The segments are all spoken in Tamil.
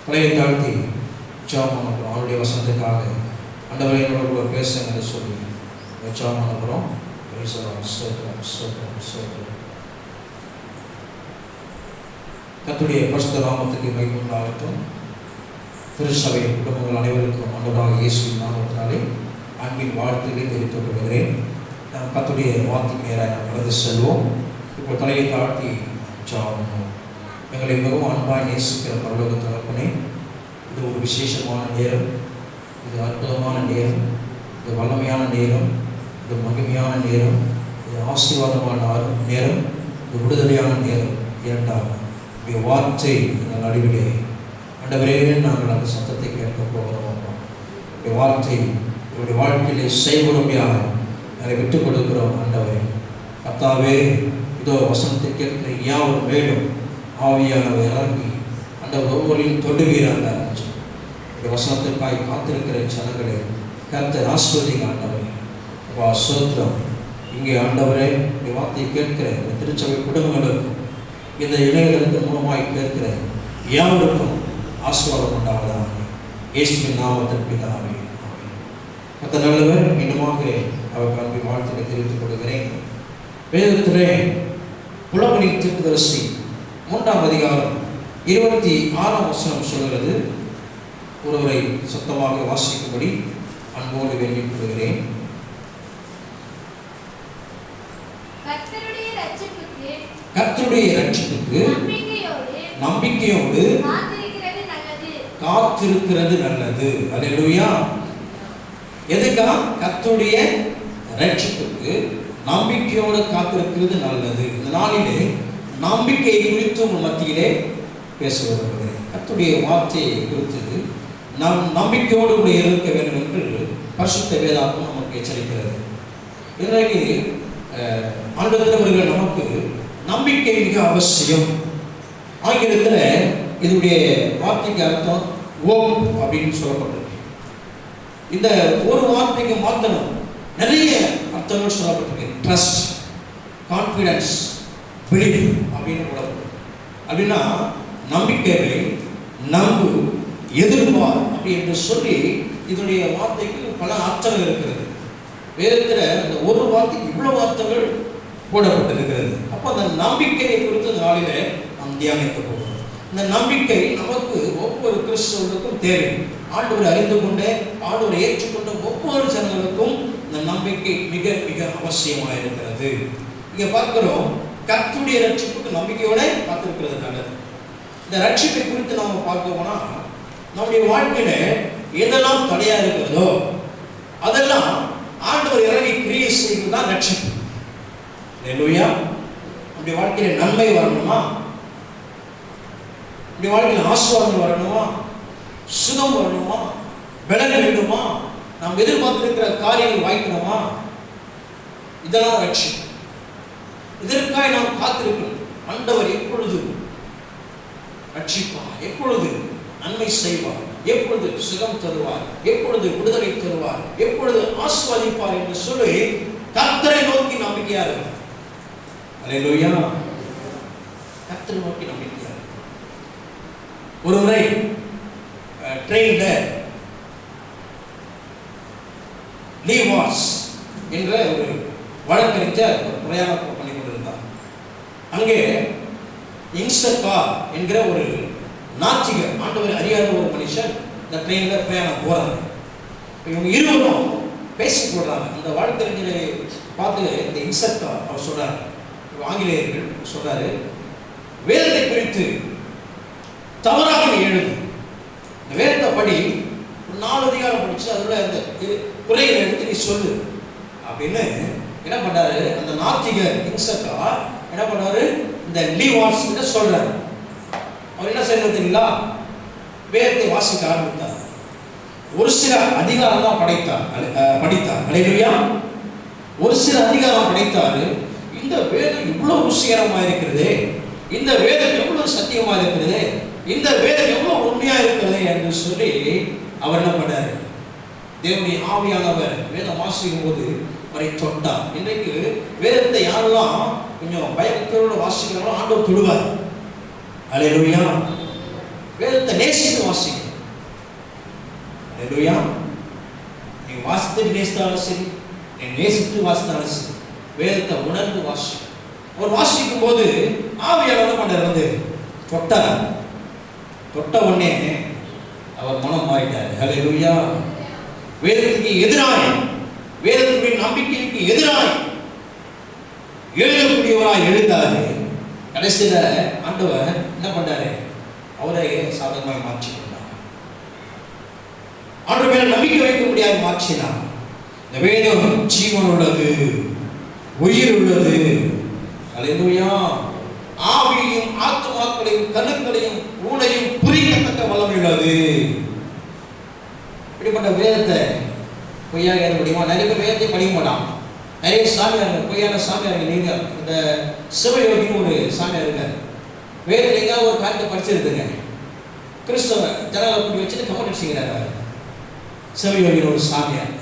தலையை தாழ்த்தி ஜெபம் பண்ணுறோம். அவருடைய வசனத்துக்காக ஆண்டவரே என்னோட பேசுங்க என்று சொல்லி ஜெபம் பண்ணுறோம். கர்த்தருடைய பரிசுத்த நாமத்துக்கு மகிமை உண்டாகட்டும். திருச்சபை குடும்பங்கள் அனைவருக்கும் ஆண்டவராகிய இயேசுவின் நாமத்தினாலே அன்பின் வாழ்த்துக்களை தெரிவித்துக் கொள்கிறேன். நாம் கர்த்தருடைய வார்த்தைக்கு நேராக நாம் கடந்து செல்வோம். இப்போ தலையை தாழ்த்தி ஜெபம் பண்ணுவோம். எங்களை மிகவும் அன்பாய் நேசிக்கிற பரலோக தகப்பனே, இது ஒரு விசேஷமான நேரம், இது அற்புதமான நேரம், இது வல்லமையான நேரம், இது மகிமையான நேரம், இது ஆசீர்வாதமான நேரம், இது விடுதலையான நேரம். இரண்டாம் உடைய வார்த்தை எங்கள் நடுவிலே ஆண்டவரே நாங்கள் அந்த சத்தத்தை கேட்க போகிறோம். உடைய வார்த்தை என்னுடைய வாழ்க்கையிலே செய்வதுமையாக அதை விட்டுக் கொடுக்கிறோம். ஆண்டவரே கர்த்தாவே, இதோ வசனத்தை கேட்கிற யாவும் மேலும் ஆவியானவர் இறங்கி ஆண்டவர் ஒவ்வொருவரையும் தொடுவீராக வசனத்திற்காய் காத்திருக்கிற ஜனங்களை கர்த்தர் ஆசீர்வதிங்க. ஆண்டவரே அப்பா ஸ்தோத்திரம். இங்கே ஆண்டவரே இந்த வார்த்தையை கேட்கிற இந்த திருச்சபை குடும்பங்களுக்கும் இந்த இணையதளத்தின் மூலமாய் கேட்கிற யாவருக்கும் ஆசீர்வாதம் உண்டாவதாக இயேசுவின் நாமத்தில் பிதாவே. கர்த்தர் நல்லவர். மீண்டுமாக அவருக்கு அன்பின் வாழ்த்துக்களை தெரிவித்துக் கொள்கிறேன். வேதத்திலே புலம்பலின் தீர்க்கதரிசி 3ஆம் அதிகாரம் 26ஆம் வசனம் சொல்கிறது. ஒருவரை சத்தமாக வாசிக்கும்படி அன்போடு வேண்டிக் கொள்கிறேன். கர்த்தருடைய ரட்சிப்புக்கு நம்பிக்கையோடு காத்திருக்கிறது நல்லது. அல்லேலூயா. எதுக்கா? கர்த்தருடைய ரட்சிப்புக்கு நம்பிக்கையோடு காத்திருக்கிறது நல்லது. இந்த நாளிலே நம்பிக்கை குறித்து உங்கள் மத்தியிலே பேச விரும்புகிறேன். கர்த்தருடைய வார்த்தையை குறித்து நாம் நம்பிக்கையோடு கூட இருக்க வேண்டும் என்று பரிசுத்த வேதாகமம் நமக்கு எச்சரிக்கிறது. இன்றைக்கு ஆண்டவர்கள் நமக்கு நம்பிக்கை மிக அவசியம். ஆங்கிலத்தில் இதனுடைய வார்த்தைக்கு அர்த்தம் ஓம் அப்படின்னு சொல்லப்பட்டிருக்கு. இந்த ஒரு வார்த்தைக்கு மாத்திரம் நிறைய அர்த்தங்கள் சொல்லப்பட்டிருக்கு. ட்ரஸ்ட், கான்ஃபிடன்ஸ், பிலீவ் அப்படின்னு சொல்லப்பட்டிருக்கு. அப்படின்னா நம்பிக்கையை நம்பு, எதிர்பார் அப்படி என்று சொல்லி இதனுடைய வார்த்தைக்கு பல அர்த்தங்கள் இருக்கிறது. வேதத்தில் இந்த ஒரு வார்த்தைக்கு இவ்வளவு அர்த்தங்கள் போடப்பட்டிருக்கிறது. அப்போ அந்த நம்பிக்கையை குறித்து இந்த நாளிலே நாம் தியானிக்க போகிறோம். இந்த நம்பிக்கை நமக்கு ஒவ்வொரு கிறிஸ்தவர்களுக்கும் தேவை. ஆண்டவரை அறிந்து கொண்டே ஆண்டவரை ஏற்றுக்கொண்ட ஒவ்வொரு ஜனங்களுக்கும் இந்த நம்பிக்கை மிக மிக அவசியமாக இருக்கிறது. இங்கே பார்க்கிறோம், கர்த்தருடைய ரட்சிப்புக்கு நம்பிக்கையோட காத்திருக்கிறது நல்லது. இந்த ரட்சிப்பை குறித்து நாம் பார்க்க போனா நம்முடைய வாழ்க்கையில எதெல்லாம் தடையா இருக்கிறதோ அதெல்லாம் ஆண்டவர் இறங்கி கிரியை செய்வதுதான் ரட்சிப்பு. அல்லேலூயா. நம்முடைய வாழ்க்கையில நன்மை வரணுமா, நம்முடைய வாழ்க்கையில ஆசீர்வாதம் வரணுமா, சுகம் வரணுமா, பலன் வேண்டுமா, நாம் எதிர்பார்த்திருக்கிற காரியங்கள் வாய்க்கணுமா, இதெல்லாம் ரட்சிப்பு. இதற்காக நாம் காத்திருக்கணும். ஆண்டவர் எப்பொழுது ரட்சிப்பார், எப்பொழுது நன்மை செய்வார், எப்பொழுது சுகம் தருவார், எப்பொழுது விடுதலை தருவார், எப்பொழுது ஆசீர்வதிப்பார் என்று சொல்லி கர்த்தரை நோக்கி நம்பிக்கையா இருக்கும். அல்லேலூயா. கர்த்தரை நோக்கி நம்பிக்கையா இருக்கும். ஒரு முறை ட்ரெயின்ல லீவார்ஸ் என்ற ஒரு வழக்கறிஞர் பிரயாணம் பண்ணி கொண்டிருந்தார். அங்கே இன்சர்கா என்கிற ஒரு நாத்திகர், ஆண்டவர் அறியாத ஒரு மனுஷன் இந்த ட்ரெயினில் பிரயாணம் போகிறாங்க. இவங்க இருவரும் பேசி போடுறாங்க. அந்த வழக்கறிஞரை பார்த்து இந்த இன்சர்கா அவர் சொல்கிறார், ஆங்கிலேயர்கள் சொல்கிறாரு, வேதத்தை குறித்து தவறாக நீ எழுது, இந்த வேதத்தை படி 4 அதிகாரம் படித்து அதில் அந்த குறைகளை எடுத்து நீ சொல்லு அப்படின்னு என்ன பண்ணாரு. அந்த நாத்திகர் இன்சர்கா என்ன பண்ணாரு, இந்த லீவார்ஸ் கிட்ட சொல்றாரு. அவர் என்ன செய்யறதுங்களா, வேதத்தை வாசிக்க ஆரம்பித்தார். ஒரு சில அதிகாரம் தான் படித்தார். அல்லேலூயா. ஒரு சில அதிகாரம் படித்தாரு. இந்த வேதம் இவ்வளவு ருசிகரமா இருக்கிறது, இந்த வேதம் எவ்வளவு சத்தியமா இருக்கிறது, இந்த வேதம் எவ்வளவு உண்மையா இருக்கிறது என்று சொல்லி அவர் என்ன பண்ணாரு, தேவனுடைய ஆவியானவர் வேதம் வாசிக்கும் போது அவரை தொட்டார். இன்றைக்கு வேதத்தை யாரெல்லாம் கொஞ்சம் பயத்தோடு வாசிக்கிறாங்களோ ஆண்டவர் தொடுவார். அல்லேலூயா. வேதத்தை நேசித்து வாசிக்கணும். அல்லேலூயா. நீ வாசித்து நேசித்தாலும் சரி, நீ நேசித்து வாசித்தாலும் சரி, வேதத்தை உணர்ந்து வாசி. ஒரு வாசிக்கும் போது ஆவியானவர் வந்து தொட்டார். தொட்ட உடனே அவர் மனம் மாறிட்டார். அல்லேலூயா. வேதத்துக்கு எதிராய், வேதத்தின் நம்பிக்கைக்கு எதிராய் எழுதக்கூடியவராய் எழுந்தாரு. கடைசியில ஆண்டவர் என்ன பண்ணாரு? அவரை சாதகமாய் மாற்றி கொண்டார். ஆண்டவர் மேல நம்பிக்கை வைக்க முடியாது மாற்றினார். இந்த வேதம் ஜீவன் உள்ளது, உயிர் உள்ளது. அல்லேலூயா. ஆவியையும் ஆத்துமாக்களையும் கண்ணுக்களையும் ஊனையும் புரிக்கத்தக்க வல்லமை உள்ளது. இப்படிப்பட்ட வேதத்தை பொய்யாக எழுத முடியுமா? நிறைய பேர் வேதத்தை படிக்க மாட்டான். நிறைய சாமியார்கள், பொய்யான சாமியார்கள். நீங்க இந்த சிவயோகின்னு ஒரு சாமியார் இருக்காரு. வேதத்தில் எங்கேயாவது ஒரு காரியத்தை படிச்சிருக்குங்க. கிறிஸ்தவ ஜனங்களை கூட்டி வச்சுட்டு கமெண்ட் அடிச்சுக்கிறாரு. சிவயோகின்னு ஒரு சாமியார்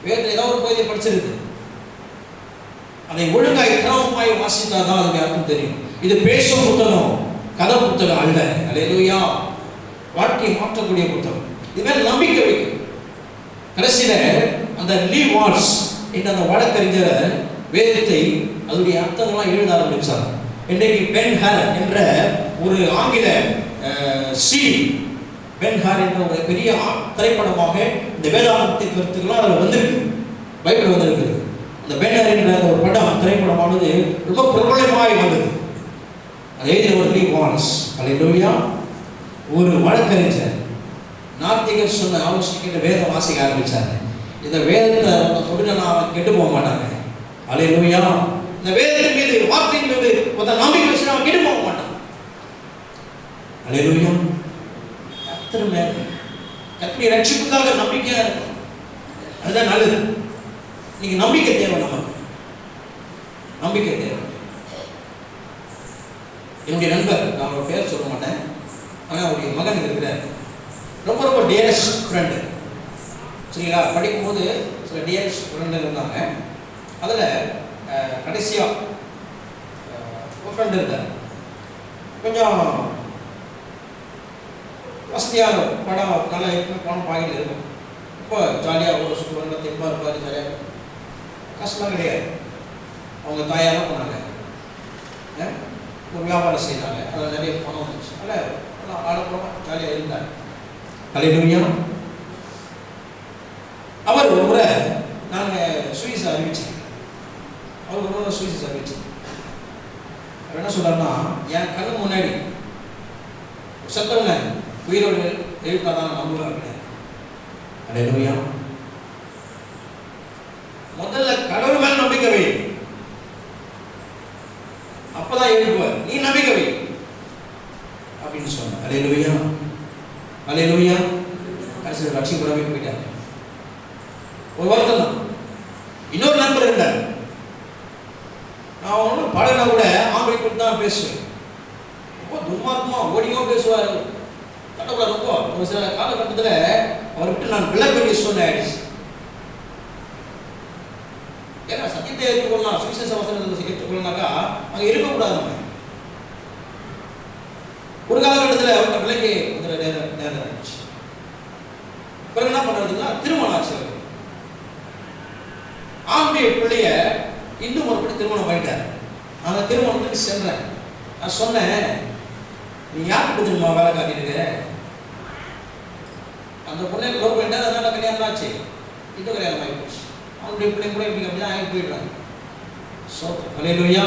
வேதத்தில் ஏதாவது ஒரு பகுதியை படிச்சிருக்கு. அதை ஒழுங்காய் கிரமமாய் வாசித்தாதான் அதுக்கு அர்த்தம் தெரியும். இது பேசும் புத்தகம், கதை புத்தகம் அல்ல. அல்லேலூயா. வாழ்க்கையை மாற்றக்கூடிய புத்தகம். இது மேல நம்பிக்கை வைக்கும். கடைசியில அந்த லீ வால்ஸ் என்ற அந்த வழக்கறிஞர் வேதத்தை அதனுடைய அர்த்தங்கள்லாம் எழுத ஆரம்பிச்சார். இன்றைக்கு பென் ஹார் என்ற ஒரு ஆங்கில பென் ஹார் என்ற ஒரு பெரிய திரைப்படமாக இந்த வேதாந்தத்தின் கருத்துக்கெல்லாம் அதில் வந்திருக்கு. பைபிள் வந்திருக்குது. அந்த பென் ஹார் என்ற ஒரு படம் திரைப்படமானது ரொம்ப பிரபலமாய் வந்தது. அதை ஒரு லீ வால்ஸ். அல்லேலூயா. ஒரு வழக்கறிஞர் நாத்திகர் சொன்ன ஆலோசனைக்கு வேதம் வாசிக்க ஆரம்பிச்சாரு. இந்த வேதத்தை தொடுனா அவன் கெட்டு போக மாட்டாங்க. அல்லேலூயா. இந்த வேதத்தின் மீது, வார்த்தையின் மீது ஒரு நம்பிக்கை வச்சு அவன் கெட்டு போக மாட்டான். அல்லேலூயா. கர்த்தருடைய ரட்சிப்புக்காக நம்பிக்கையா இருக்கும். அதுதான் நல்லது. நீங்க நம்பிக்கை தேவை. நமக்கு நம்பிக்கை தேவை. என்னுடைய நண்பர், நான் அவரோட பேர் சொல்ல மாட்டேன், ஆனால் அவருடைய மகன் இருக்கிறார். ரொம்ப ரொம்ப டியரஸ்ட் ஃப்ரெண்டு. சரிங்களா? படிக்கும்போது சில டியரஸ்ட் ஃப்ரெண்டு இருந்தாங்க. அதில் கடைசியாக ஒரு ஃப்ரெண்டு இருந்தார். கொஞ்சம் வசதியாக படம் நல்லா எப்பவுமே பணம் பாக்கெட்டில் இருக்கும். ரொம்ப ஜாலியாக ஒரு சுற்றுவாங்க, தெம்பாக இருப்பார், ஜாலியாக. கஷ்டமாக கிடையாது. அவங்க தாயாராக போனாங்க, ஒரு வியாபாரம் செய்தாங்க. அதில் நிறைய பணம் வந்துச்சு. அதனால் ஆடப்படமாக ஜாலியாக இருந்தார். அல்லேலூயா. அவர் ஒரு முறை நாங்கள் சுவிஸ் அறிவிச்சேன். அவர் ஒரு முறை சுவிஸ் அறிவிச்சேன். அவர் என்ன சொல்கிறாருன்னா, என் கண்ணு முன்னாடி சத்தவங்க உயிரோடு எழுத்தாதான் நம்புவாங்க. அல்லேலூயா. முதல்ல கடவுள் மேல் நம்பிக்கை வை, அப்பதான் எழுப்புவார். நீ நம்பிக்கை வை அப்படின்னு சொன்ன. அல்லேலூயா. அல்லேலூயா. கடைசியில் ரட்சிக்கப்படவே போயிட்டாங்க. ஒரு வருத்தம் தான். இன்னொரு நண்பர் இருந்தார். நான் ஒன்றும் பழகினா கூட ஆங்கிலத்தில் தான் பேசுவேன். ரொம்ப துர்மார்க்கமா ஓடியோ பேசுவார். கடவுளை ரொம்ப ஒரு சில காலகட்டத்தில் அவர் விட்டு நான் விலக வேண்டிய சூழ்நிலை ஆயிடுச்சு. ஏன்னா சத்தியத்தை ஏற்றுக்கொள்ளலாம், சுவிசேஷ வசனத்தை ஏற்றுக்கொள்ளனாக்கா அங்கே இருக்கக்கூடாது. நம்ம ஒரு காலகட்டத்தில் அவர்கிட்ட விலகி நேரம் ஆயிடுச்சு. பிறகு என்ன பண்ணுறதுன்னா திருமணம் ஆச்சு. ஆண்டைய பிள்ளைய இன்னும் ஒருபடி திருமணம் பண்ணிட்டார். நான் திருமணத்துக்கு சென்றேன். நான் சொன்னேன், நீ யாருக்கு திரும்ப வேலை காட்டிட்டு அந்த பொண்ணை லவ் பண்ணிட்டா, அதனால கல்யாணம் ஆச்சு. இன்னும் கல்யாணம் ஆகி போச்சு. அவனுடைய பிள்ளை கூட இப்படி அப்படிதான் ஆகி போயிடுறாங்க. ஸோ அல்லேலூயா.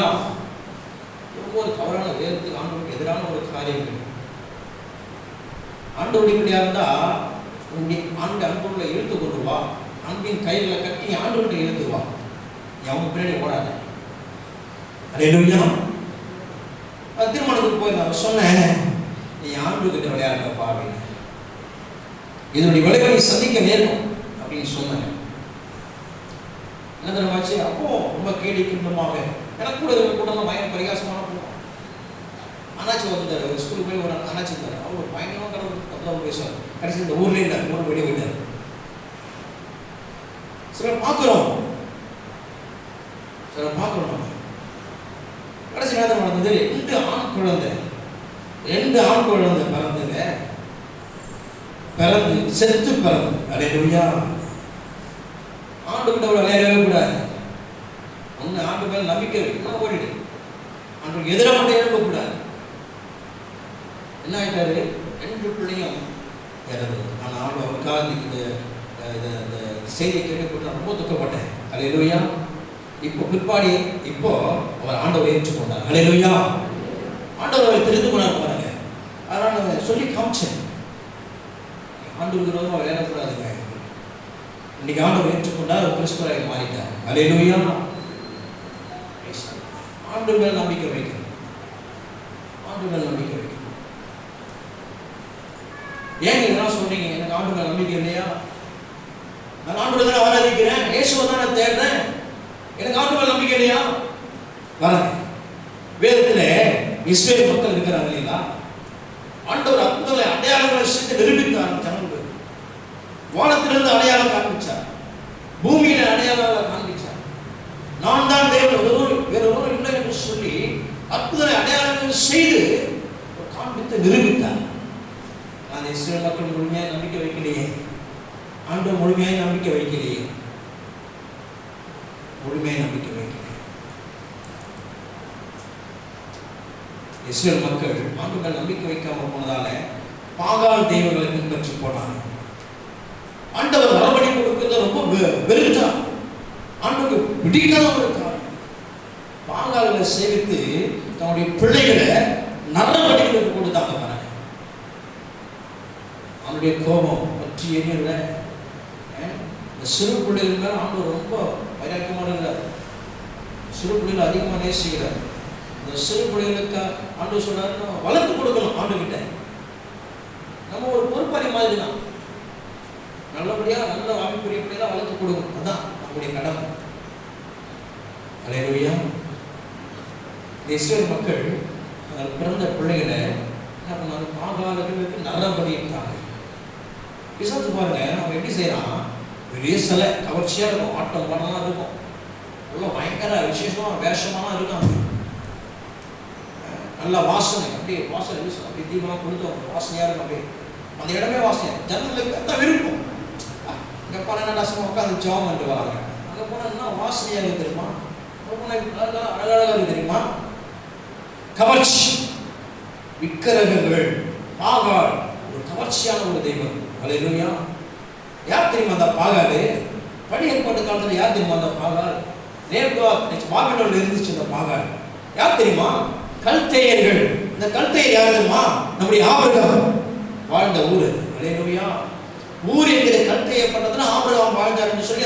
ஒவ்வொரு தவறான வேதத்துக்கு ஆண்டவருக்கு எதிரான ஒரு காரியம். ஆண்டவருடைய பிள்ளையா இருந்தா உன்னுடைய ஆண்டு அன்புள்ள இழுத்து கொண்டு வா. அன்பின் கைகளை கட்டி ஆண்டவர்கிட்ட இழுத்து வா. நீ அவங்க பின்னாடி ஓடாத. அல்லேலூயா. திருமணத்துக்கு போய் நான் சொன்னேன், நீ ஆண்டவர்கிட்ட விளையாடுறப்பா அப்படின்னு. இதனுடைய விளைவை சந்திக்க நேரும் அப்படின்னு சொன்னேன். என்ன தெரியுமாச்சு? அப்போ ரொம்ப கேடி கிண்டமாக எனக்கு கூட கூட்டம் பயங்கர பரிகாசமான போவோம். அண்ணாச்சி வந்துட்டார். ஸ்கூலுக்கு போய் ஒரு அண்ணாச்சி இருந்தார். அவர் பயங்கரமாக கடவுள் பேசுவார். கடைசி இந்த ஊர்லேயே இல்லை, ஊர் வெளியே போயிட்டார். சிலர் பார்க்குறோம், சிலர் பார்க்குறோம். நம்ம கடைசி நேரத்தில் நடந்தது, 2 ஆண் குழந்தை பிறந்தது. பிறந்து செத்து பிறந்து. அல்லேலூயா. ஆண்டுகிட்ட விளையாடவே கூடாது. ஒன்று ஆண்டு மேல் நம்பிக்கை வைக்கணும், ஓடிடு. ஆண்டு எதிராக மட்டும் எழுப்பக்கூடாது. என்ன ஆகிட்டாரு? 2 பிள்ளையும் இறந்தது. ஆனால் ஆண்டு அவருக்காக இந்த செய்தியை கேட்கப்பட்டு ரொம்ப துக்கப்பட்டேன். அல்லேலூயா. இப்போ பிற்பாடு இப்போ அவர் ஆண்டவரை ஏற்றுக்கொண்டார். அல்லேலூயா. ஆண்டவர் அவரை தெரிந்து கொண்டார் பாருங்க. அதனால் நான் சொல்லி காமிச்சேன், ஆண்டவருக்கு விரோதமாக விளையாடக்கூடாதுங்க. இன்னைக்கு ஆண்டவர் ஏற்றுக்கொண்டார், கிறிஸ்துவராக மாறிட்டார். அல்லேலூயா. ஆண்டு மேல் நம்பிக்கை வைக்கணும். ஆண்டு மேல் நம்பிக்கை வைக்கணும். ஏன் இதெல்லாம் சொல்றீங்க? எனக்கு ஆண்டு மேல் நம்பிக்கை இல்லையா? நான் ஆண்டு தான் ஆராதிக்கிறேன், இயேசுவை தான் நான் தேடுறேன், எனக்கு ஆண்டு மேல் நம்பிக்கை இல்லையா? வரேன். வேதத்தில் இஸ்ரேல் மக்கள் இருக்கிறாங்க இல்லைங்களா? ஆண்டவர் அற்புதங்களை அடையாளங்களை செஞ்சு நிரூபித்தார். ஜனங்களுக்கு வானத்திலிருந்து அடையாளம் காண்பிச்சார், பூமியில அடையாளம் காண்பிச்சார். நான் தான் தேவன், வேற ஒருவர் இல்லை என்று சொல்லி அற்புதங்களை அடையாளங்கள் செய்து காண்பித்து நிரூபித்தார். அந்த இஸ்ரேல் மக்கள் முழுமையாக நம்பிக்கை வைக்கலையே. ஆண்டவர் முழுமையாக நம்பிக்கை வைக்கலையே. முழுமையாக நம்பிக்கை வைக்கலையே. இஸ்ரேல் மக்கள் ஆண்டவர் நம்பிக்கை வைக்காம போனதால பாகால் தெய்வங்களை பின்பற்றி போனாங்க. ஆண்டவர் வரபடி கொடுக்கிறத ரொம்ப வெறுத்தார். ஆண்டவருக்கு பிடிக்காத ஒரு காரணம், பாகால்களை சேவித்து தன்னுடைய பிள்ளைகளை நரபடிகளுக்கு கொடுத்தாங்க. அவனுடைய கோபம் பற்றி எரியல. சிறு பிள்ளைகள் மேல ஆண்டவர் ரொம்ப வைராக்கியமாக இருக்கிறார். சிறு பிள்ளைகள் அதிகமாக நேசிக்கிறார். இந்த சிறு பிள்ளைகளுக்கு ஆண்டவர் சொல்றாரு, நம்ம வளர்த்து கொடுக்கணும். ஆண்டுகிட்ட நம்ம ஒரு பொறுப்பாளி மாதிரி தான், நல்லபடியா நல்ல அமைப்புரிய பிள்ளைகளை வளர்த்து கொடுக்கணும். அதுதான் நம்முடைய கடமை. அல்லேலூயா. இந்த இஸ்ரேல் மக்கள் பிறந்த பிள்ளைகளை என்ன பண்ணாங்க? பாகாலுக்கு நரபலிட்டாங்க. விசாரிச்சு பாருங்க, அவன் எப்படி செய்யறான்? பெரிய சிலை கவர்ச்சியா இருக்கும், ஆட்டம் பாடலாம் இருக்கும், உள்ள பயங்கர விசேஷமா வேஷமாக இருக்கும். நல்ல வாசனை, அப்படியே வாசனை வீசும், அப்படியே தீபமாக கொடுத்து வாசனையா இருக்கும். அப்படியே அந்த இடமே வாசனை. ஜனங்களுக்கு தான் விருப்பம். இங்கே போனால் ரசமாக உட்காந்து ஜாம் பண்ணிட்டு வராங்க. அங்கே போனால் என்ன வாசனையாக இருக்கு தெரியுமா? அழகழகாக இருக்கு தெரியுமா? கவர்ச்சி. விக்கிரகங்கள், பாகால் ஒரு கவர்ச்சியான ஒரு தெய்வம். அல்லேலூயா. யார் தெரியுமா அந்த பாகால்? பழைய ஏற்பாட்டு காலத்தில் யார் தெரியுமா அந்த பாகால்? பாபிலோனில் இருந்துச்சு அந்த பாகால். யார் தெரியுமா? கல்தேயர்கள். இந்த கல்தேயர் யார் தெரியுமா? நம்முடைய ஆபிரகாம் வாழ்ந்த ஊர். அல்லேலூயா. ஊர் என்கிற கல்தேயப்பட்டதுன்னா ஆபிரகாம் வாழ்ந்தார் என்று சொல்லி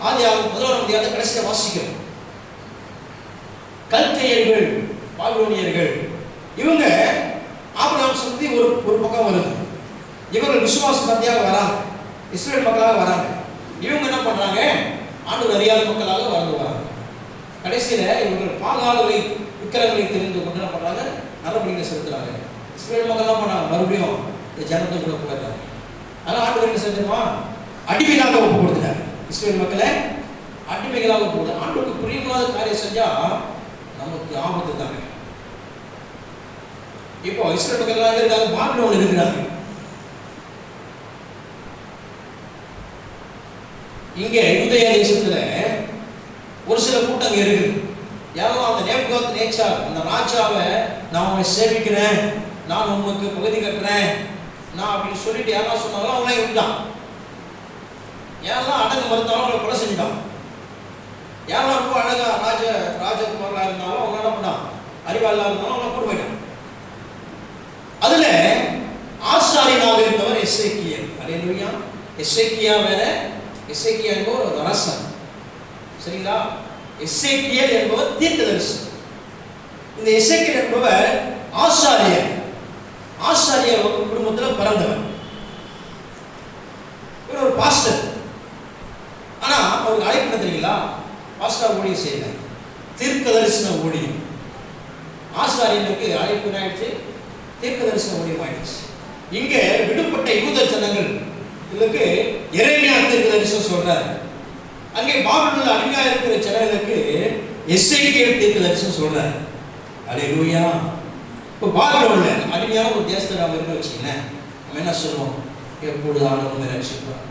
ஆதியாகமம் 1ஆம் அதிகாரத்தை கடைசியில் வாசிக்கிறோம். கல்தேயர்கள், பாபிலோனியர்கள், இவங்க ஆபிரகாம் சந்ததி ஒரு பக்கம் வருது. இவர்கள் விசுவாச சந்தியாக வராங்க, இஸ்ரேல் மக்களாக வராங்க. இவங்க என்ன பண்றாங்க? ஆண்டவர் அறியாத மக்களாக வளர்ந்து வராங்க. கடைசியில இவர்கள் பாகால்களை விக்கிரகங்களை தெரிந்து கொண்டு என்ன பண்றாங்க? நரபலிகளை செலுத்துறாங்க. இஸ்ரேல் மக்கள் என்ன பண்ணாங்க? மறுபடியும் இந்த ஜனத்தை கூட போடுறாங்க. அதனால ஆண்டவர் என்ன செஞ்சிருமா? அடிமைகளாக ஒப்பு கொடுத்துட்டாங்க. இஸ்ரேல் மக்களை அடிமைகளாக ஒப்பு கொடுத்து ஆண்டவருக்கு பிரியமில்லாத காரியம் செஞ்சா நமக்கு ஆபத்து தாங்க. இப்போ இஸ்ரேல் மக்கள் எல்லாம் இருக்காங்க, பாபிலோனில் இருக்கிறாங்க. இங்கே யூதேயா தேசத்துல ஒரு சில கூட்டம் இருக்கு. யாரும் அந்த நேபுகாத்நேச்சார் அந்த ராஜாவை நான் உங்களை சேவிக்கிறேன், நான் உங்களுக்கு பகுதி கட்டுறேன், நான் அப்படின்னு சொல்லிட்டு யாரெல்லாம் சொன்னாலும் அவங்களாம் இருந்தான். யாரெல்லாம் அடங்க மறுத்தாலும் அவங்களை கொலை செஞ்சுட்டான். யாரெல்லாம் ரொம்ப அழகா ராஜகுமாரா இருந்தாலும் அவங்க என்ன பண்ணான்? அறிவாளா இருந்தாலும் அவங்களை கொண்டு போயிட்டான். அதுல ஆசாரியனாக இருந்தவர் எசேக்கியேல். அல்லேலூயா. எசேக்கியா வேற, எசேக்கியா என்பவர் ஒரு அரசன். சரிங்களா? எசேக்கியேல் என்பவர் தீர்க்கதரிசி. இந்த எசேக்கியேல் என்பவர் ஆசாரியர். ஆசாரியர் குடும்பத்தில் பிறந்தவர். இவர் ஒரு பாஸ்டர். ஆனா அவருக்கு அழைப்பு தெரியுங்களா? பாஸ்டர் ஊழியம் செய்யல, தீர்க்கதரிசன ஊழியம். ஆசாரியனுக்கு அழைப்பு ஆயிடுச்சு, தீர்க்கதரிசன ஊழியம் ஆயிடுச்சு. இங்க விடுபட்ட யூத ஜனங்கள் இதுக்கு எரேமியா தீர்க்கதரிசனம் சொல்றாரு. அங்கே பாபிலோனில் அடிமையா இருக்கிற ஜனங்களுக்கு எசேக்கியேல் தீர்க்கதரிசனம் சொல்றாரு. அல்லேலூயா. இப்போ பாபிலோனில் அடிமையான ஒரு தேசத்தை நாம் இருக்க வச்சுக்கல, நம்ம என்ன சொல்லுவோம்? எப்பொழுது ஆண்டவர் ரட்சிப்பார்,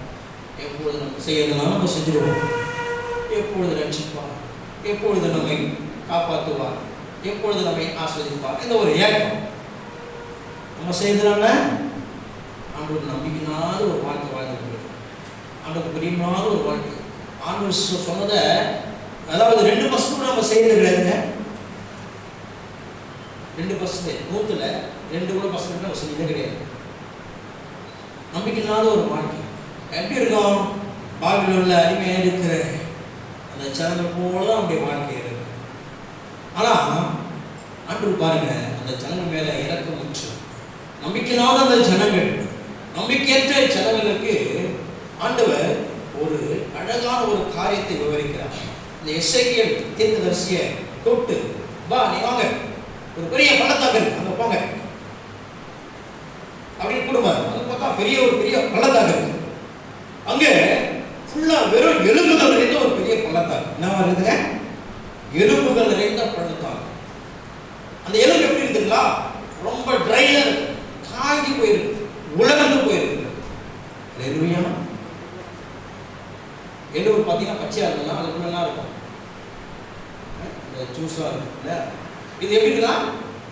எப்பொழுது நம்ம செய்யறதுனால நம்ம செஞ்சிருவோம், எப்பொழுது ரட்சிப்பார், எப்பொழுது நம்மை காப்பாற்றுவார், எப்பொழுது நம்மை ஆஸ்வதிப்பார், இந்த ஒரு ஏக்கம். நம்ம செய்யறதுனால ஆண்டவர் நம்பிக்கைனால ஒரு வாழ்க்கை வாழ்ந்து, ஆண்டவர் பிரியமான ஒரு வாழ்க்கை. ஆண்டவர் சொன்னதை, அதாவது 2% நம்ம செய்யறது கிடையாதுங்க. 2% 100ல் 2% நம்ம செஞ்சதே கிடையாது. நம்பிக்கையில்லாத ஒரு வாழ்க்கை எப்படி இருக்கும்? பாபிலோனில் அடிமையாக இருக்கிற அந்த ஜனங்கள் போல தான் நம்முடைய வாழ்க்கை இருக்கு. ஆனால் ஆண்டவர் பாருங்க, அந்த ஜனங்கள் மேலே இறக்கமுற்று நம்பிக்கையில்லாத அந்த ஜனங்கள், நம்பிக்கையற்ற ஜனங்களுக்கு ஆண்டவர் ஒரு அழகான ஒரு காரியத்தை விவரிக்கிறார். இந்த எசேக்கியேல் தீர்க்கதரிசியை கூப்பிட்டு, வா நீ வாங்க, ஒரு பெரிய பள்ளத்தாக்கு இருக்கு, அங்கே போங்க அப்படின்னு கூடுவார். அது பார்த்தா ஒரு பெரிய பள்ளத்தாக்கு இருக்கு. அங்கே ஃபுல்லா வெறும் எலும்புகள் நிறைந்த ஒரு பெரிய பள்ளத்தாக்கு. என்ன இருக்குதுங்க? எலும்புகள் நிறைந்த பள்ளத்தாக்கு. அந்த எலும்பு எப்படி இருக்குங்களா? ரொம்ப ட்ரையா இருக்கு, காய்ச்சி போயிருக்கு, உலர்ந்து போயிருக்கு. எலும்பு பார்த்தீங்கன்னா பச்சையா இருக்குன்னா அதுக்குள்ளலாம் இருக்கும், இந்த ஜூஸா இருக்குல்ல. இது எப்படி இருக்குன்னா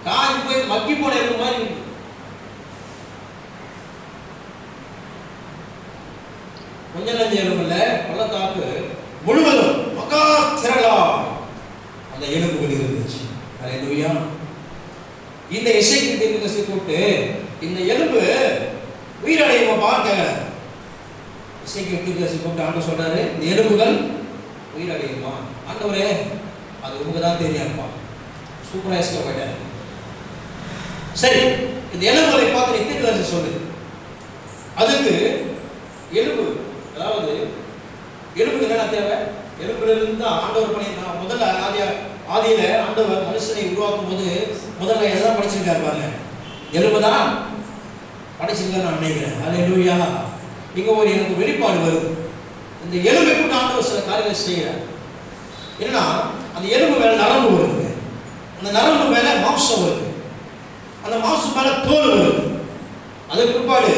காய்ச்சி போய் மக்கி போன எலும்பு மாதிரி இருக்கு. கொஞ்ச நஞ்ச எலும்பு இல்லை, பள்ளத்தாக்கு முழுவதும் மகா திரளா அந்த எலும்புகள் இருந்துச்சு. அல்லேலூயா. இந்த எசேக்கியேல் தீர்க்கதரிசி கூப்பிட்டு, இந்த எலும்பு உயிரடையுமா பார்க்க. எசேக்கியேல் தீர்க்கதரிசி கூப்பிட்டு ஆண்டவர் சொல்றாரு, இந்த எலும்புகள் உயிரடையுமா? ஆண்டவரே அது உங்களுக்கு தான் தெரியாதுப்பா. சூப்பரா எஸ்கேப் ஆயிட்டாரு. சரி, இந்த எலும்புகளை பார்த்து நீ தீர்க்கதரிசி சொல்லு. அதுக்கு எலும்பு, அதாவது எலும்புக்கு என்ன தேவை? எலும்புலேருந்து தான் ஆண்டவர் பண்ணியிருக்காங்க. முதல்ல ஆதியில ஆண்டவர் மனுஷனை உருவாக்கும் போது முதல்ல எல்லாம் படைச்சிருக்காரு பாருங்க, எலும்பு தான் படைச்சிருக்காரு நான் நினைக்கிறேன். அல்லேலூயா. இங்க ஒரு எனக்கு வெளிப்பாடு வருது. இந்த எலும்பை கூட ஆண்டவர் சில காரியங்கள் செய்யறார். என்னன்னா, அந்த எலும்பு மேல நரம்பு வருது, அந்த நரம்பு மேல மாம்சம் வருது, அந்த மாம்சம் மேல தோல் வருது. அதுக்கு பிற்பாடு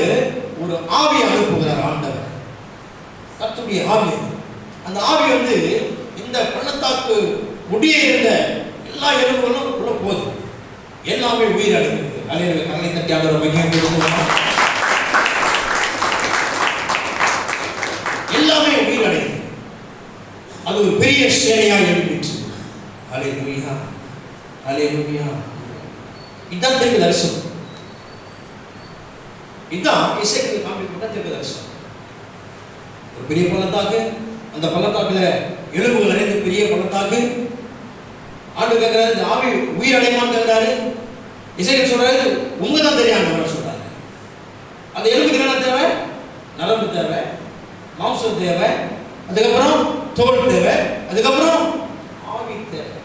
ஒரு ஆவியை அனுப்புகிறார் ஆண்டவர், கர்த்தருடைய ஆவி. அந்த ஆவி வந்து இந்த பள்ளத்தாக்கு முடிய இருந்த எல்லா எலும்புகளும் உள்ள போகுது, எல்லாமே உயிர் அடைகிறது. அல்லேலூயா. கரங்களை தட்டி ஆண்டவரை மகிமைப்படுத்துவோம். எல்லாமே உயிர் அடைகிறது. அது ஒரு பெரிய சேனையாக எழுப்பிற்று. அல்லேலூயா, அல்லேலூயா. இதுதான் தீர்க்க தரிசனம். இதுதான் எசேக்கியேல் காண்பிக்கப்பட்ட தீர்க்க தரிசனம். ஒரு பெரிய பள்ளத்தாக்கு, அந்த பள்ளத்தாக்குல எலும்புகள் நிறைந்த பெரிய பள்ளத்தாக்கு. ஆண்டு கேட்கிறாரு, இந்த ஆவி உயிர் அடையுமான்னு கேட்கிறாரு. எசேக்கியேல் சொல்றாரு, உங்க தான் தெரியும் ஆண்டவர் சொல்றாரு. அந்த எலும்புக்கு என்ன தேவை? நரம்பு தேவை, மாம்சம் தேவை, அதுக்கப்புறம் தோல் தேவை, அதுக்கப்புறம் ஆவி தேவை.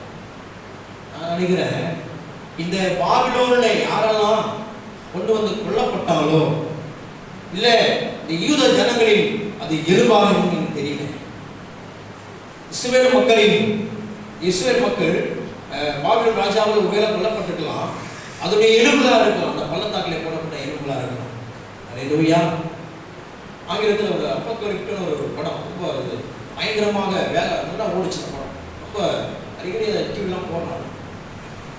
நான் நினைக்கிறேன், இந்த பாபிலோனிலே யாரெல்லாம் கொண்டு வந்து கொல்லப்பட்டாலோ, இல்லை இந்த யூத ஜனங்களில் அது எலும்பாக எனக்கு தெரியல. இஸ்ரவேல் மக்கள் பாபிலோன் ராஜாவில் ஒருவேளை கொல்லப்பட்டிருக்கலாம், அதனுடைய எலும்புகளாக இருக்கலாம், அந்த பள்ளத்தாக்கிலே போடப்பட்ட எலும்புகளாக இருக்கலாம். அல்லேலூயா. ஆங்கிலத்தில் ஒரு அப்போகலிப்டிக்னு ஒரு படம், ரொம்ப அது பயங்கரமாக நல்லா ஓடிச்சு படம், ரொம்ப அடிக்கடி அதை டிவிலாம் போடுறாங்க.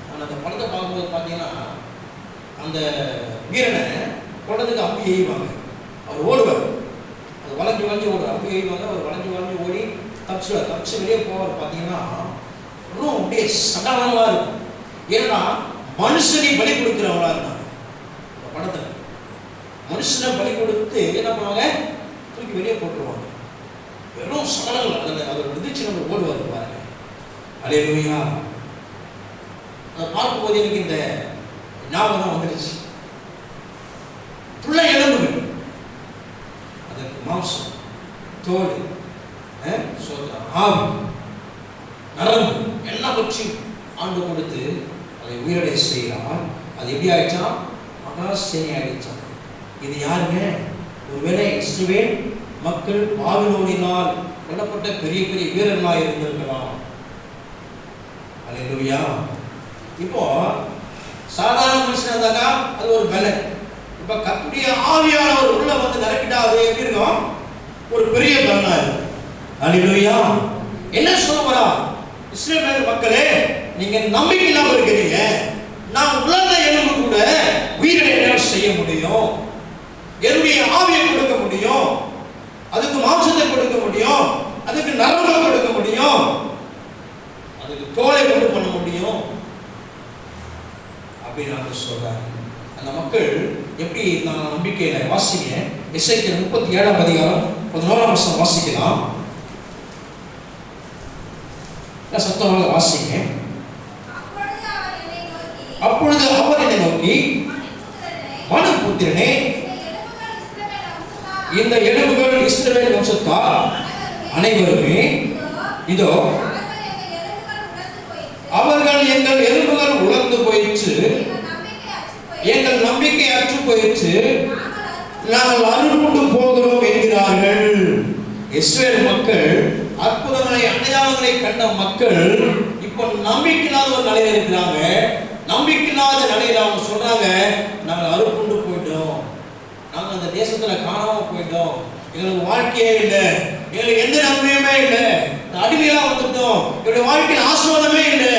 ஆனால் அந்த படத்தை பார்க்கும்போது பார்த்தீங்கன்னா, அந்த வீரனை கொண்டதுக்கு அம்பு எய்வாங்க, அவர் ஓடுவார், அது வளைஞ்சு ஓடுவார், அம்பு எய்வாங்க, அவர் வளைஞ்சு ஓடி தப்பிச்சு வெளியே போவார். பார்த்தீங்கன்னா ரொம்ப அப்படியே சடலமாக இருக்கும். ஏன்னா மனுஷனை பலி கொடுக்குறவங்களா இருந்தாங்க இந்த படத்தில். மனுஷனை பலி கொடுத்து என்ன பண்ணுவாங்க? தூக்கி வெளியே போட்டுருவாங்க. வெறும் சடலங்கள். அதில் அவர் விதிச்சு நம்ம ஓடுவார் பாருங்க. அல்லேலூயா. அதை பார்க்கும்போது எனக்கு இந்த ஞாபகம் வந்துடுச்சு. புள்ள எலும்புகள், அதற்கு மாம்சம், தோல், ஆவி, நரம்பு எல்லாம் பற்றி ஆண்டு கொடுத்து அதை உயிரடை செய்யலாம். அது எப்படி ஆயிடுச்சா? மகாசேனை ஆயிடுச்சா. இது யாருங்க? ஒருவேளை இஸ்ரவேல் மக்கள் பாபிலோனினால் கொல்லப்பட்ட பெரிய பெரிய வீரர்களாக இருந்திருக்கலாம். அல்லேலூயா. இப்போ சாதாரண மனுஷன் இருந்தாக்கா அது ஒரு பலன். அப்ப கர்த்தருடைய ஆவியானவர் உள்ள வந்து நிரப்பிட்டா அது எப்படி இருக்கும்? ஒரு பெரிய பலனா இருக்கும். அல்லேலூயா. என்ன சொல்றா? இஸ்ரவேல் மக்களே, நீங்க நம்பிக்கை இல்லாம இருக்கிறீங்க. நான் உலர்ந்த எலும்பு கூட உயிரிழக்க செய்ய முடியும். என்னுடைய ஆவியை கொடுக்க முடியும். அதுக்கு மாம்சத்தை கொடுக்க முடியும். அதுக்கு நரம்பை கொடுக்க முடியும். அதுக்கு தோலை கொண்டு பண்ண முடியும் அப்படின்னு சொல்றாரு. அந்த மக்கள் எப்படி நான் நம்பிக்கையில வாசிங்க. எசேக்கியேல் 37ஆம் அதிகாரம் 11ஆம் வசனம் வாசிக்கலாம். சத்தமாக வாசிங்க. அப்பொழுது அவர் என்னை நோக்கி, மனுபுத்திரனே, இந்த எலும்புகள் இஸ்ரவேல் வம்சத்தார் அனைவருமே இதோ அவர்கள் எங்கள் எலும்புகள் உலர்ந்து போயிற்று, எங்கள் நம்பிக்கை அற்று போயிற்று, நாங்கள் அறுப்புண்டு போகிறோம் என்கிறார்கள். இஸ்ரவேல் மக்கள் அற்புதங்களை அடையாளங்களை கண்ட மக்கள் இப்போ நம்பிக்கையில்லாத ஒரு நிலையில இருக்கிறாங்க. நம்பிக்கையில்லாத நிலையில அவங்க சொல்றாங்க, நாங்கள் அறுப்புண்டு போயிட்டோம், நாங்கள் அந்த தேசத்துல காணாம போயிட்டோம், எங்களுக்கு வாழ்க்கையே இல்லை, எங்களுக்கு எந்த நன்மையுமே இல்லை, அடிமையா வந்துட்டோம், என்னுடைய வாழ்க்கையில் ஆசீர்வாதமே இல்லை,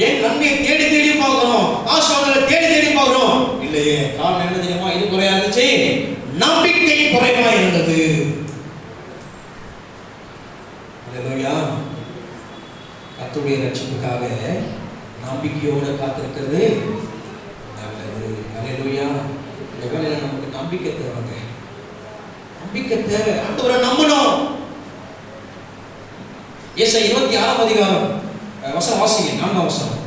என் நன்மையை தேடி தேடி பார்க்கிறோம், ஆசீர்வாதங்களை தேடி தேடி பார்க்கிறோம், இல்லையே. காரணம் என்ன தெரியுமா? இது குறையா இருந்துச்சு, நம்பிக்கை குறைவா இருந்தது. அல்லேலூயா. கர்த்தருடைய ரட்சிப்புக்காக நம்பிக்கையோட காத்திருக்கிறது நல்லது. அல்லேலூயா. இந்த வேளையில நமக்கு நம்பிக்கை தேவைங்க. நம்பிக்கை தேவை. ஆண்டவரை நம்பணும். ஏசாயா 26ஆம் அதிகாரம் வசனம் வாசிங்க. 4ஆம் வசனம்.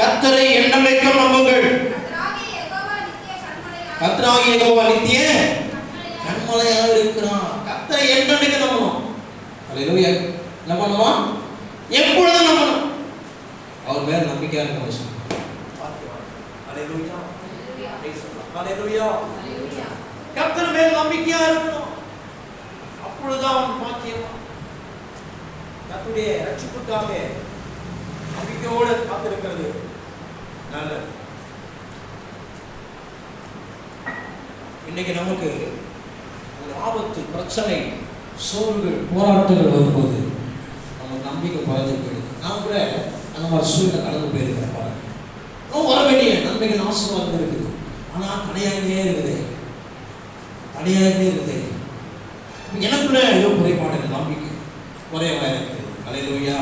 கர்த்தரை என்றென்றைக்கும் நம்புங்கள். கர்த்தராகிய யெகோவா நித்திய கன்மலையாக இருக்கிறார். கர்த்தரை என்றென்றைக்கும் நம்பணும். அல்லேலூயா. என்ன பண்ணணுமா? எப்பொழுதும் நம்பணும். அவர் மேல நம்பிக்கையா இருக்கணும். அல்லேலூயா. அல்லேலூயா. கர்த்தர் மேல நம்பிக்கையா இருக்கணும். அப்பொழுதுதான் அவன் பாக்கியமா. கர்த்தருடைய ரட்சிப்புக்காக நம்பிக்கையோடு காத்திருக்கிறது நல்லது. இன்னைக்கு நமக்கு ஒரு ஆபத்து, பிரச்சனை, சோர்வுகள், போராட்டங்கள் வரும்போது நம்ம நம்பிக்கை குறைஞ்சு போயிடுது. நான் கூட அந்த மாதிரி சூழ்நிலை கடந்து போயிருக்கிறேன். பாருங்க, வர வேண்டிய நன்மைகள் ஆசீர்வாதம் இருக்குது, ஆனால் தடையாகவே இருக்குது, தடையாகவே இருக்குது. எனக்குள்ள ஏதோ குறைபாடு, நம்பிக்கை குறைவாக இருக்குது. அல்லேலூயா.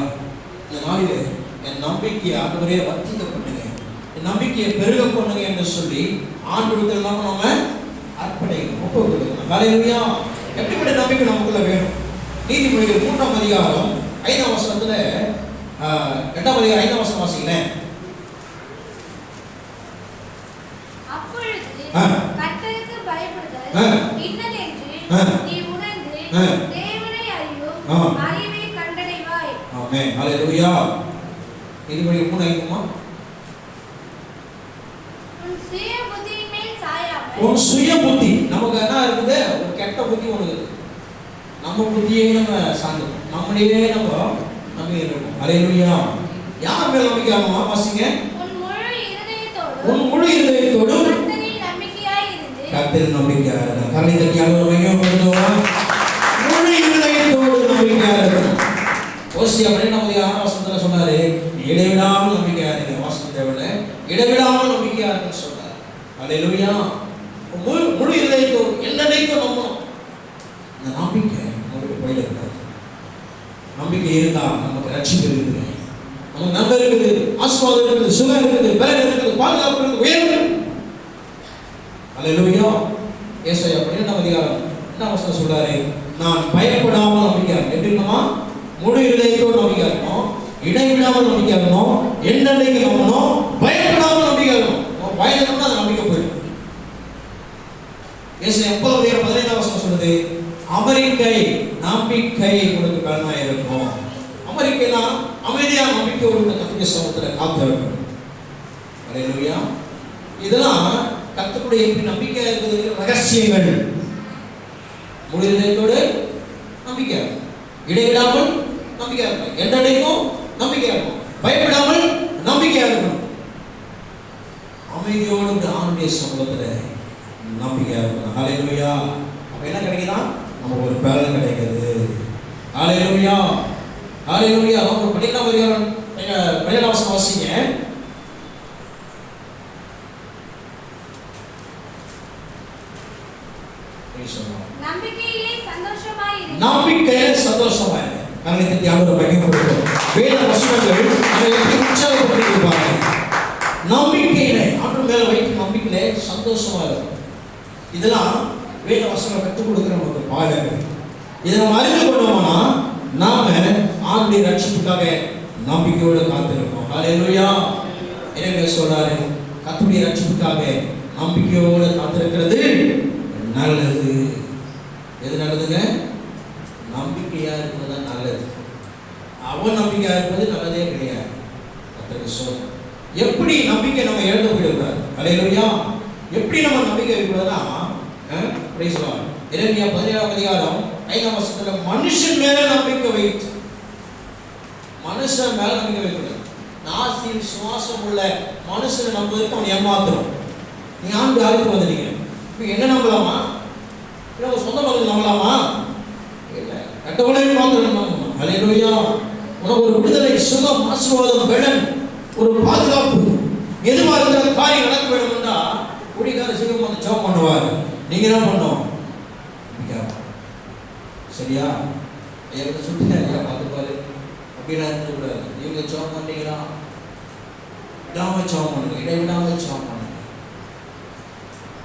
இந்த நாளில் என் நம்பிக்கையை ஆண்டவரே வர்த்திக்க பண்ணுங்க, என் நம்பிக்கையை பெருக பண்ணுங்க என்று சொல்லி ஆண்டவருக்கு எல்லாம் நம்ம அர்ப்பணிக்கணும், ஒப்பு கொடுக்கணும். அல்லேலூயா. எப்படிப்பட்ட நம்பிக்கை நமக்குள்ள வேணும்? நீதிமொழிகள் 3ஆம் அதிகாரம் 5ஆம் வசனத்துல 2ஆம் அதிகாரம் 5ஆம் வசனம் வாசிக்கிறேன். கர்த்தருக்கு பயப்படுதல் இன்னதென்று நீ உணர்ந்து தேவனை அறியும் அறிவை கண்டடைவாய். ஆமென். அல்லேலூயா. நீதிமொழிகள் 3:5மா? உன் சுய புத்தி நமக்கு என்ன இருக்குது? ஒரு கெட்ட புத்தி ஒன்று இருக்குது. நம்ம புத்தியே நம்ம சார்ந்தோம், நம்மளையே நம்ம நம்பி இருக்கோம். அல்லேலூயா. யார் மேல் நம்பிக்கை ஆகணுமா? வாசிங்க. உன் முழு இதயத்தோடு கர்த்தரில் நம்பிக்கையாய் இருந்து. கர்த்தரில் நம்பிக்கையாய் இரு. கர்த்தரை தட்டி ஆண்டவரை மகிமைப்படுத்துவோம். முழு இதயத்தோடு நம்பிக்கையாய் இருக்கணும். ஓசியா 12ஆம் வசனத்துல சொன்னாரு, இடைவிடாமல் நம்பிக்கையாய் இருங்க. வாசிக்கிறவனே இடைவிடாமல் நம்பிக்கையாய் இருன்னு சொன்னார். அல்லேலூயா. முழு இதயத்தோடு என்னைக்கும் நம்பணும். இந்த நம்பிக்கை நமக்கு போயிடக்கூடாது. நம்பிக்கை இருந்தா நமக்கு ரட்சிப்பு இருக்குது, நமக்கு நன்மை இருக்குது, ஆசீர்வாதம் இருக்குது, சுகம் இருக்குது, பலன் இருக்குது, பாதுகாப்பு இருக்குது, உயர்வு. அல்லேலூயா. ஏசாயா 12ஆம் அதிகாரம் 2ஆம் வசனம் சொல்றாரு, நான் பயப்படாமல் நம்பிக்கை எப்படி இருக்கணுமா? முழு இதயத்தோடு நம்பிக்கை இருக்கணும், இடைவிடாமல் நம்பிக்கை இருக்கணும், என்னென்னைக்கு நம்பணும், பயப்படாமல் நம்பிக்கை இருக்கணும். பயந்தோம்னா அந்த நம்பிக்கை போயிடும். ஏசாயா 30:15ஆம் வசனம் சொல்லுது, அமெரிக்கை நம்பிக்கை உங்களுக்கு பலனா இருக்கும். அமெரிக்கைனா அமைதியா நம்பிக்கையோடு கர்த்தருடைய சமூகத்தில் காத்திருக்கும். அல்லேலூயா. இதெல்லாம் கர்த்தருடைய எப்படி நம்பிக்கை இருக்கிறது ரகசியங்கள். முழு இதயத்தோடு நம்பிக்கை, இடைவிடாமல் நம்பிக்கை இருக்கும், என்னைக்கும் நம்பிக்கை இருக்கும், பயப்படாமல் நம்பிக்கை நம்பிக்கையா இருக்கணும். அமைதியோடு ஆண்டுடைய சமூகத்துல நம்பிக்கையா இருக்கணும். ஹல்லேலூயா. அப்ப என்ன கிடைக்குதா? நமக்கு ஒரு பலன் கிடைக்குது. ஹல்லேலூயா, ஹல்லேலூயா. அவங்க 12ஆம் அதிகாரம் 12ஆம் வசனம் வாசிங்க. நம்பிக்கையிலே சந்தோஷமாயிரு. நம்பிக்கையிலே சந்தோஷமாயிரு. கரங்களை தியாகம் பகிர்ந்து வேத வசனங்கள் அதை எப்படி உற்சாகப்படுத்திருப்பாங்க. நம்பிக்கையிலே ஆண்டு மேல வைத்து நம்பிக்கையிலே சந்தோஷமா இருக்கும். இதெல்லாம் வேத வசனம் கற்றுக் கொடுக்கிற நமக்கு பாடங்கள். இதை நம்ம அறிந்து கொண்டோம்னா நாம ஆண்டுடைய ரட்சிப்புக்காக நம்பிக்கையோடு காத்திருக்கோம். ஹல்லேலூயா. எனவே சொல்றாரு, கர்த்தருடைய ரட்சிப்புக்காக நம்பிக்கையோடு காத்திருக்கிறது நல்லது. எது நல்லதுங்க? நம்பிக்கையா இருப்பது நல்லது. அவன் நம்பிக்கையா இருப்பது நல்லதே கிடையாது. கர்த்தருக்கு ஸ்தோத்திரம். எப்படி நம்பிக்கை நம்ம இழந்து போயிடக்கூடாது? ஹல்லேலூயா. எப்படி நம்ம நம்பிக்கை இருக்கக்கூடாதுன்னா, பிரைஸ் லார்ட், எரேமியா 17ஆம் அதிகாரம் 5ஆம் வசனத்துல மனுஷன் மேல நம்பிக்கை வைத்து, மனுஷன் மேல நம்பிக்கை வைக்கணும். நாசில் சுவாசம் உள்ள மனுஷனை நம்புவதற்கு அவன் ஏமாத்துறோம். நீ ஆண்டு ஆளுக்கு வந்துட்டீங்க, இப்போ என்ன நம்பலாமா? இல்லை உங்க சொந்த மகள் நம்பலாமா? இல்லை, கட்டவளை மாத்திரம் நம்பணும். ஹல்லேலூயா. உனக்கு ஒரு விடுதலை, சுகம், ஆசீர்வாதம், பலன், ஒரு பாதுகாப்பு, எதுவாக இருக்கிற காரியம் நடக்க வேணும்னா குடிக்கார சிவம் வந்து ஜெபம் பண்ணுவார். நீங்க என்ன பண்ணணும்? சரியா? ஐயா சுட்டு ஐயா பார்த்துப்பாரு அப்படின்னா இருக்கக்கூடாது. இவங்க ஜெபம் பண்ணீங்களா? விடாம ஜெபம் பண்ணுங்க, இடைவிடாம ஜெபம் பண்ணுங்க.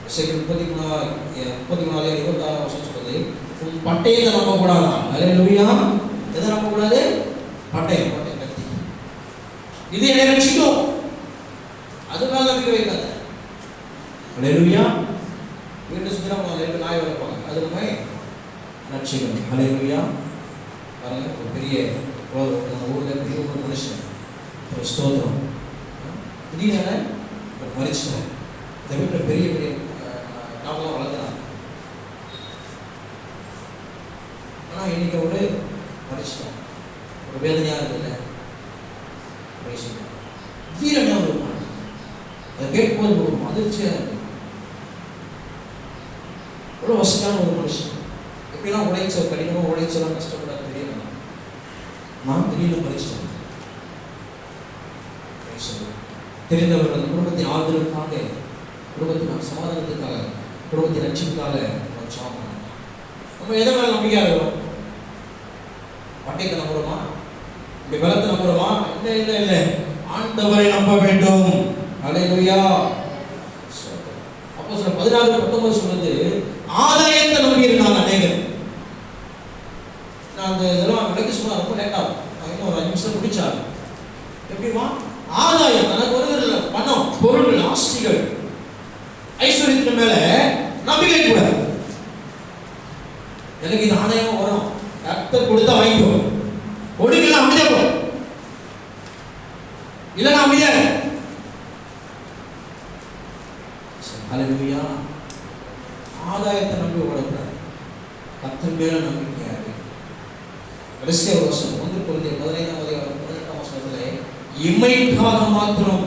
33:26 வருஷம் சொல்லுது, உன் பட்டயத்தை நம்பக்கூடாதான். ஹல்லேலூயா. எதை நம்பக்கூடாது? பட்டயம், பட்டயம் கத்தி. இது என்னை ரட்சிக்கும், அது மேல நம்பிக்கை வைக்காத. ஹல்லேலூயா. வீட்டு சுத்திரம் நாய் வளர்ப்பாங்க, அது நம்ம ரட்சிக்கணும். ஹல்லேலூயா. பாருங்க, ஒரு பெரிய நம்ம ஊரில் பெரிய ஒரு மனுஷன், ஒரு ஸ்தோத்திரம், திடீர்னு மறிச்சிட்டார். இந்த வீட்டில் பெரிய பெரிய நாமெல்லாம் வளர்க்குறாங்க. ஆனால் இன்னைக்கு ஒரு மறிச்சிட்டாங்க. ஒரு வேதனையாக இருக்குல்ல, தீரனாக இருக்கும். அதை கேட்கும்போது ஒரு அதிர்ச்சியாக இருக்கு. ஒரு வசதியான ஒரு மனுஷன், எப்படிலாம் உழைச்ச கடினமாக உழைச்சலாம் கஷ்டப்படாது தெரியல. நான் திடீர்னு மறிச்சிட்டேன். தெரிந்தவர்கள் குடும்பத்தின் ஆறுதலுக்காக, குடும்பத்தின் சமாதானத்துக்காக, குடும்பத்தின் ரட்சிப்புக்காக நம்ம எதை மேல நம்பிக்கையா இருக்கிறோம்? பட்டையை நம்புறோமா? இப்படி பலத்தை நம்புறோமா? இல்லை இல்லை இல்லை, ஆண்டவரை நம்ப வேண்டும். ஹல்லேலூயா. அப்போ சொல்ல 16:19 சொல்லுது, ஆதாயத்தை நம்பி இருந்தாங்க அநேகர். நான் அந்த இதெல்லாம் விளக்கி சொன்னா ரொம்ப லேட்டாகும், இன்னும் ஒரு 5 நிமிஷம் முடிச்சாரு. எப்படிமா? ஆதாயம், எனக்கு வருகிற பணம், பொருள், ஆஸ்திகள், ஐஸ்வர்யத்தின் மேல நம்பிக்கை கூடாது. எனக்கு இது ஆதாயமா வரும், கர்த்தர் கொடுத்தா வாங்கிக்கோ, ஒடுக்கலாம் அமைதியா போ, இல்லைன்னா அமைதியா. ஹல்லேலூயா. ஆதாயத்தை நம்பி ஓடக்கூடாது, கர்த்தர் மேல நம்பிக்கையா இருக்கு. கடைசியா ஒரு வருஷம் 1 Corinthians 15:18 வருஷத்துல, இம்மைக்காக மாத்திரம்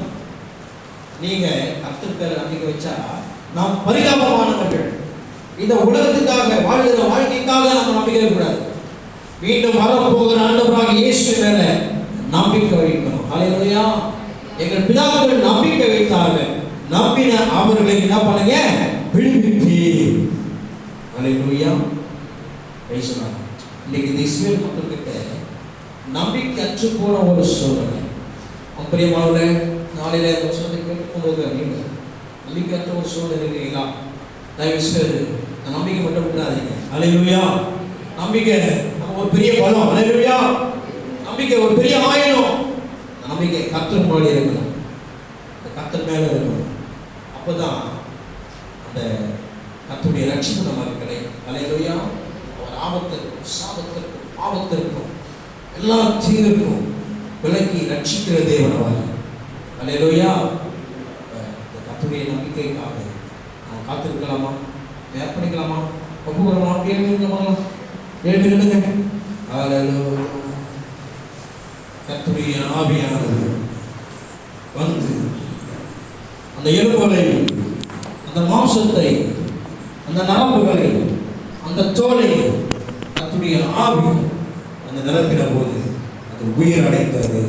நீங்க கர்த்தர் பேர நம்பிக்கை வச்சா நாம் பரிதாபமானவர்கள். இந்த உலகத்துக்காக வாழ்கிற வாழ்க்கைக்காக நம்ம நம்பிக்கை கூடாது. மீண்டும் வரப்போகிற ஆண்டவராக இயேசு மேல நம்பிக்கை வைக்கணும். ஹல்லேலூயா. எங்கள் பிதாக்கள் நம்பிக்கை வைத்தார்கள், நம்பின அவர்களை என்ன பண்ணுங்க? விடுவிப்பீர். ஹல்லேலூயா. பேசுறாங்க. இன்னைக்கு இந்த இஸ்ரேல் மக்கள்கிட்ட நம்பிக்கை அற்று போன ஒரு சூழ்நிலை. பிரியமானவர்களே, நாளையில இந்த வருஷத்தை கேட்டுக்கொண்டு நீங்க நம்பிக்கை அற்ற ஒரு சூழ்நிலை இருக்கீங்களா? தயவு செய்து நம்பிக்கை மட்டும் விட்டுறாதீங்க. ஹல்லேலூயா. நம்பிக்கை நம்ம ஒரு பெரிய பலம். ஹல்லேலூயா. நம்பிக்கை ஒரு பெரிய ஆயுதம். நம்பிக்கை கர்த்தர் மேல இருக்கணும், கர்த்தர் மேல இருக்கணும். அப்பதான் அந்த கர்த்தருடைய ரட்சிப்பு நமக்கு கிடைக்கும். ஹல்லேலூயா. அவர் ஆபத்திற்கும், சாபத்திற்கும், பாவத்திற்கும், எல்லா தீங்கிற்கும் விலக்கி ரட்சிக்கிற தேவனவர். ஹல்லேலூயா. கர்த்தருடைய நம்பிக்கைக்காக நாம் காத்திருக்கலாமா? ஏற்படுத்தலாமா? ஒப்புக்கொள்ளலாமா? எழுந்துங்க. ஹல்லேலூயா. கர்த்தருடைய ஆவியானவர் அந்த எலும்புகளை, அந்த மாம்சத்தை, அந்த நரம்புகளை, அந்த தோலை கர்த்தருடைய ஆவி அந்த நிரப்பின போது அது உயிர் அடைத்தது.